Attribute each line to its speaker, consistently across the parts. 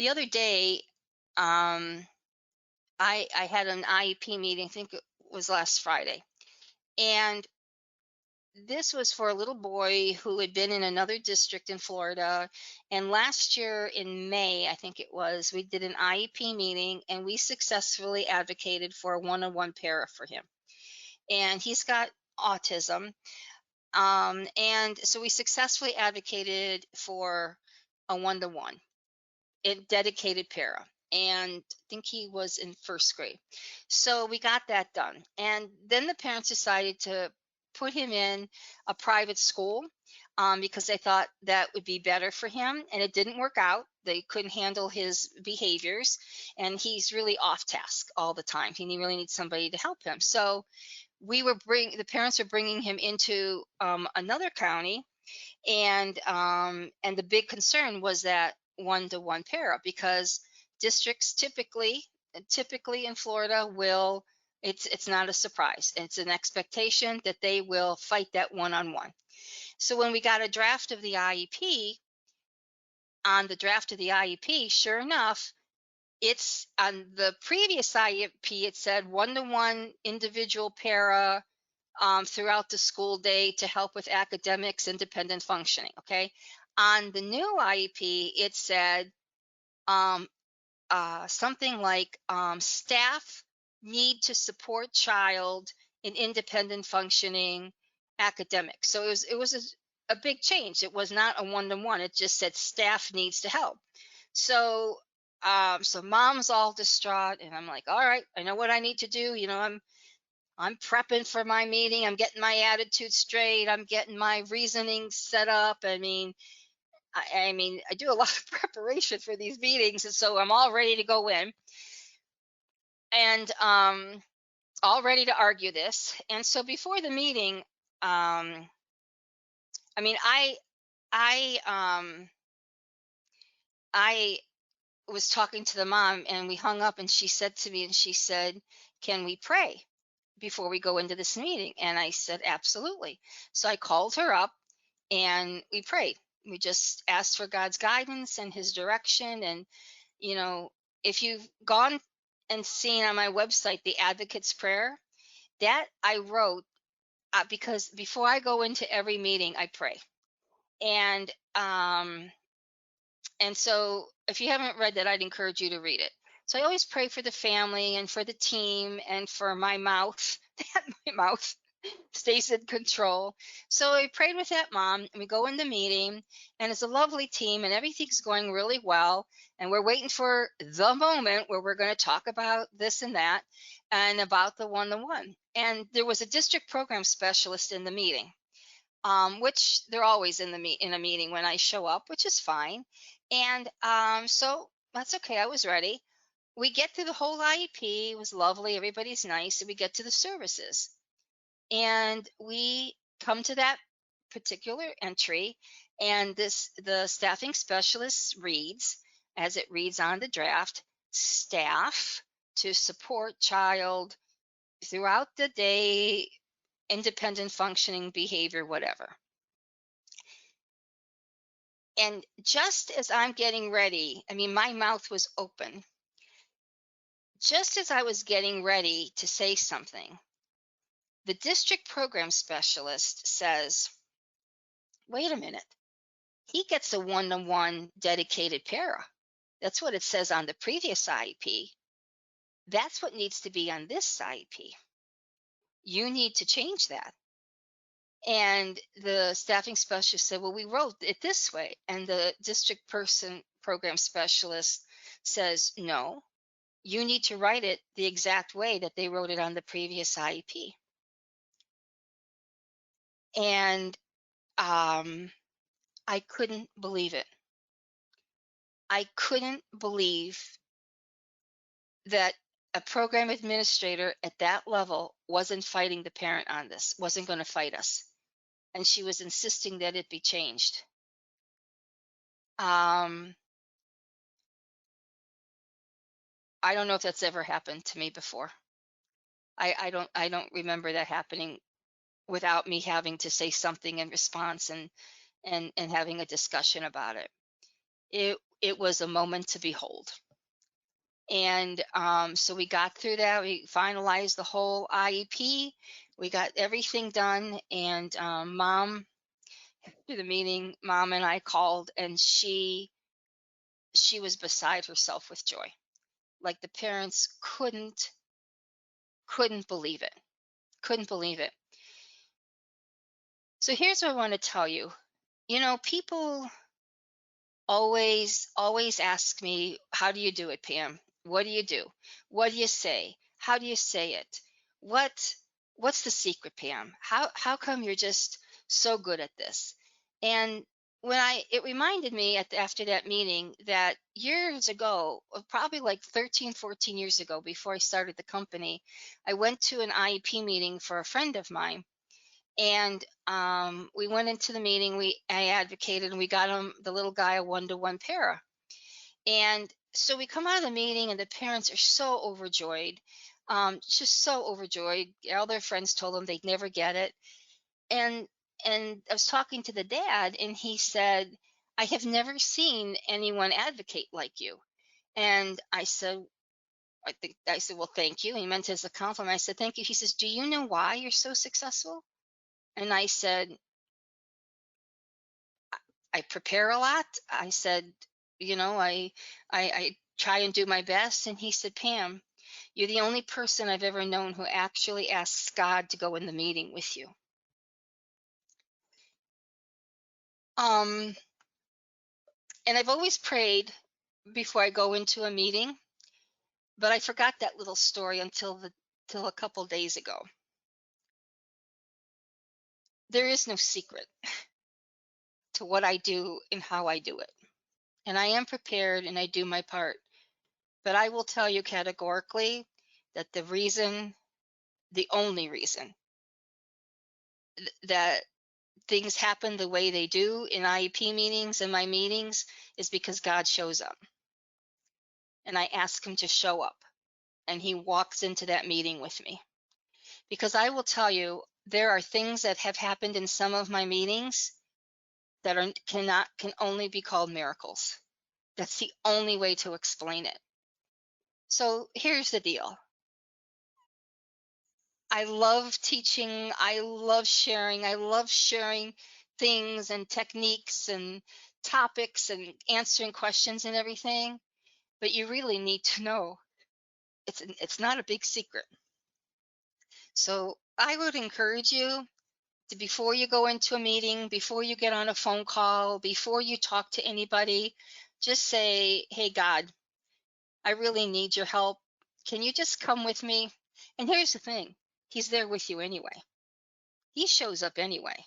Speaker 1: The other day, I had an IEP meeting. I think it was last Friday, and this was for a little boy who had been in another district in Florida. And last year in May, I think it was, we did an IEP meeting and we successfully advocated for a one-on-one para for him. And he's got autism. And so we successfully advocated for a one-to-one, it dedicated para. And I think he was in first grade. So we got that done. And then the parents decided to put him in a private school, because they thought that would be better for him. And it didn't work out. They couldn't handle his behaviors. And he's really off task all the time. He really needs somebody to help him. So the parents are bringing him into another county, and the big concern was that one-to-one para, because districts typically in Florida will, it's not a surprise, it's an expectation that they will fight that one-on-one. So when we got a draft of the IEP, on the draft of the IEP, sure enough, it's on the previous IEP, it said one-to-one individual para, throughout the school day to help with academics, independent functioning. Okay. On the new IEP, it said um, something like staff need to support child in independent functioning academics. So it was a big change. It was not a one-to-one. It just said staff needs to help. So so mom's all distraught, and I'm like, all right, I know what I need to do. I'm prepping for my meeting. I'm getting my attitude straight. I'm getting my reasoning set up. I do a lot of preparation for these meetings, and so I'm all ready to go in, and all ready to argue this. And so before the meeting, I mean, I I was talking to the mom, and we hung up, and she said to me, and she said, "Can we pray before we go into this meeting?" And I said, absolutely. So I called her up and we prayed. We just asked for God's guidance and his direction. And, you know, if you've gone and seen on my website, the Advocate's Prayer, that I wrote, because before I go into every meeting, I pray. And, and so if you haven't read that, I'd encourage you to read it. So I always pray for the family and for the team and for my mouth, that my mouth stays in control. So I prayed with that mom, and we go in the meeting, and it's a lovely team, and everything's going really well. And we're waiting for the moment where we're going to talk about this and that, and about the one-to-one. And there was a district program specialist in the meeting, which they're always in a meeting when I show up, which is fine. And so that's okay. I was ready. We get through the whole IEP. It was lovely. Everybody's nice. And we get to the services. And we come to that particular entry, and the staffing specialist reads, as it reads on the draft, staff to support child throughout the day, independent functioning behavior, whatever. And just as I'm getting ready, I mean, my mouth was open. Just as I was getting ready to say something, the district program specialist says, wait a minute, he gets a one-to-one dedicated para. That's what it says on the previous IEP. That's what needs to be on this IEP. You need to change that. And the staffing specialist said, well, we wrote it this way. And the district program specialist says, no, you need to write it the exact way that they wrote it on the previous IEP. And I couldn't believe it. I couldn't believe that a program administrator at that level wasn't fighting the parent on this, wasn't going to fight us. And she was insisting that it be changed. I don't know if that's ever happened to me before. I don't remember that happening without me having to say something in response and having a discussion about it. it was a moment to behold. And so we got through that. We finalized the whole IEP. We got everything done. And mom, through the meeting, mom and I called, and she was beside herself with joy. Like the parents couldn't believe it. Couldn't believe it. So here's what I want to tell you. People always ask me, how do you do it, Pam? What do you do? What do you say? How do you say it? What's the secret, Pam? How come you're just so good at this? And it reminded me after that meeting that years ago, probably like 13, 14 years ago, before I started the company, I went to an IEP meeting for a friend of mine. And we went into the meeting. I advocated, and we got him, the little guy, a 1-to-1 para. And so we come out of the meeting, and the parents are so overjoyed, just so overjoyed. All their friends told them they'd never get it. And I was talking to the dad, and he said, "I have never seen anyone advocate like you." And I said, "Well, thank you." He meant it as a compliment. I said, "Thank you." He says, "Do you know why you're so successful?" And I said, "I prepare a lot." I said, I try and do my best." And he said, "Pam, you're the only person I've ever known who actually asks God to go in the meeting with you." Um, and I've always prayed before I go into a meeting, but I forgot that little story till a couple days ago. There is no secret to what I do and how I do it. And I am prepared and I do my part. But I will tell you categorically that the only reason that things happen the way they do in IEP meetings and my meetings is because God shows up. And I ask him to show up, and he walks into that meeting with me. Because I will tell you, there are things that have happened in some of my meetings that can only be called miracles. That's the only way to explain it. So here's the deal. I love teaching. I love sharing. I love sharing things and techniques and topics and answering questions and everything. But you really need to know it's not a big secret. So I would encourage you to, before you go into a meeting, before you get on a phone call, before you talk to anybody, just say, "Hey, God, I really need your help. Can you just come with me?" And here's the thing. He's there with you anyway. He shows up anyway.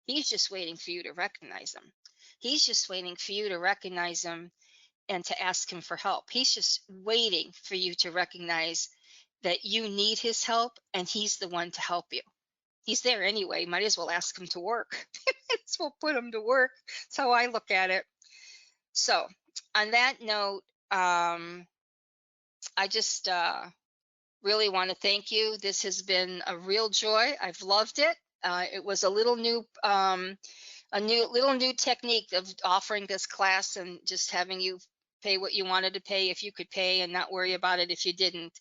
Speaker 1: He's just waiting for you to recognize him. He's just waiting for you to recognize him and to ask him for help. He's just waiting for you to recognize that you need his help, and he's the one to help you. He's there anyway. Might as well ask him to work. Might as well put him to work. That's how I look at it. So on that note, I just really want to thank you. This has been a real joy. I've loved it. It was a little new technique of offering this class and just having you pay what you wanted to pay if you could pay, and not worry about it if you didn't.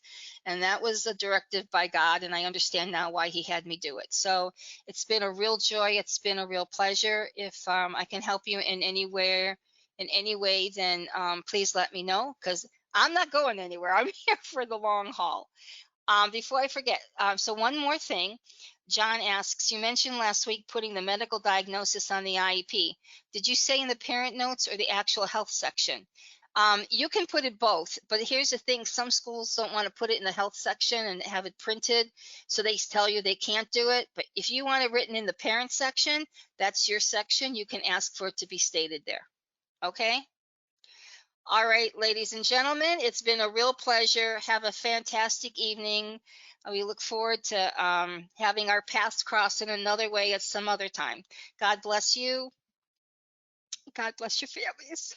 Speaker 1: And that was a directive by God, and I understand now why he had me do it. So it's been a real joy. It's been a real pleasure. If I can help you in any way, then please let me know, because I'm not going anywhere. I'm here for the long haul. Before I forget, so one more thing. John asks, you mentioned last week putting the medical diagnosis on the IEP. Did you say in the parent notes or the actual health section? You can put it both, but here's the thing. Some schools don't want to put it in the health section and have it printed, so they tell you they can't do it. But if you want it written in the parent section, that's your section. You can ask for it to be stated there. Okay? All right, ladies and gentlemen, it's been a real pleasure. Have a fantastic evening. We look forward to having our paths cross in another way at some other time. God bless you. God bless your families.